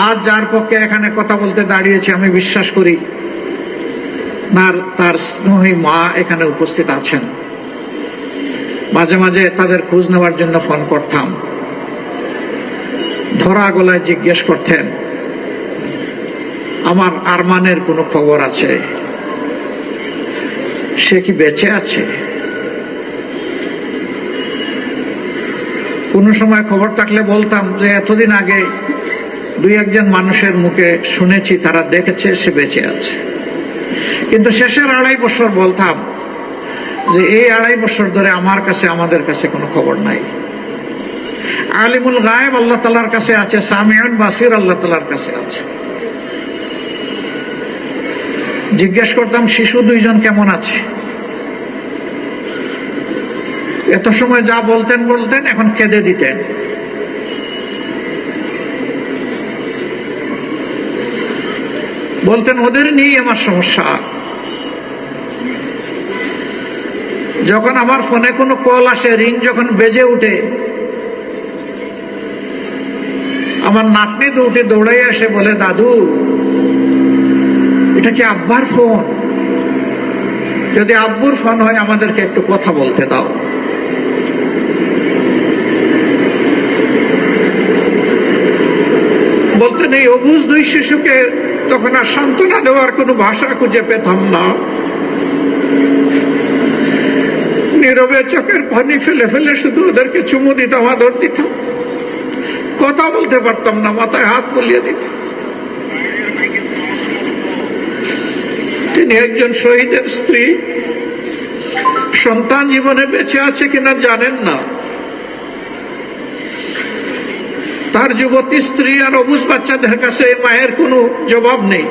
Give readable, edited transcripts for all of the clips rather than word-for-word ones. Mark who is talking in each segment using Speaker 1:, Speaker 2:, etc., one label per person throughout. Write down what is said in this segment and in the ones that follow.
Speaker 1: আজ যার পক্ষে এখানে কথা বলতে দাঁড়িয়েছি আমি বিশ্বাস করি তার স্নেহী মা এখানে উপস্থিত আছেন। মাঝে মাঝে তাদের খোঁজ নেওয়ার জন্য ফোন করতাম, ধরা গলায় জিজ্ঞেস করতেন আমার আরমানের কোনো খবর আছে, সে কি বেঁচে আছে। কোনো সময় খবর থাকলে বলতাম যে এতদিন আগে দুই একজন মানুষের মুখে শুনেছি তারা দেখেছে সে বেঁচে আছে, কিন্তু শেষের 2.5 বছর বলতাম যে এই 2.5 বছর ধরে আমাদের কাছে কোনো খবর নাই। আলিমুল গায়েব আল্লাহ তাআলার কাছে আছে, সামিউন বাসির আল্লাহ তাআলার কাছে আছে। জিজ্ঞেস করতাম শিশু 2 জন কেমন আছে। এত সময় যা বলতেন এখন কেঁদে দিতেন। বলতেন ওদের নিয়েই আমার সমস্যা। যখন আমার ফোনে কোনো কল আসে, রিং যখন বেজে উঠে, আমার নাতনি তো উঠে দৌড়াই আসে, বলে দাদু এটা কি আব্বার ফোন? যদি আব্বুর ফোন হয় আমাদেরকে একটু কথা বলতে দাও। বলতেন এই অবুঝ 2 শিশুকে তখন আর সান্ত্বনা দেওয়ার কোনো ভাষা খুঁজে পেতাম না। নীরবে চোখের পানি ফেলে ফেলে শুধু ওদেরকে চুমু দিতাম, আদর দিতাম। কথা বলতে পারতাম না, মাথায় হাত বুলিয়ে দিতাম। তিনি একজন শহীদের স্ত্রী, সন্তান জীবনে বেঁচে আছে কিনা জানেন না। তার যুবতী স্ত্রী আর অবুঝ বাচ্চাদের কাছে মায়ের কোনো জবাব নেই।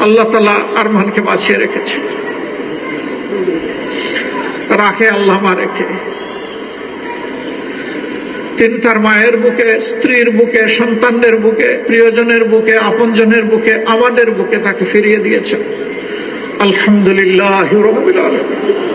Speaker 1: আল্লাহ তাআলা আরমানকে বাঁচিয়ে রেখেছে, রাখে আল্লাহ মা রেখে। তিনি তার মায়ের বুকে, স্ত্রীর বুকে, সন্তানদের বুকে, প্রিয়জনের বুকে, আপনজনের বুকে, আমাদের বুকে তাকে ফিরিয়ে দিয়েছেন। আলহামদুলিল্লাহ রাব্বিল আলামিন।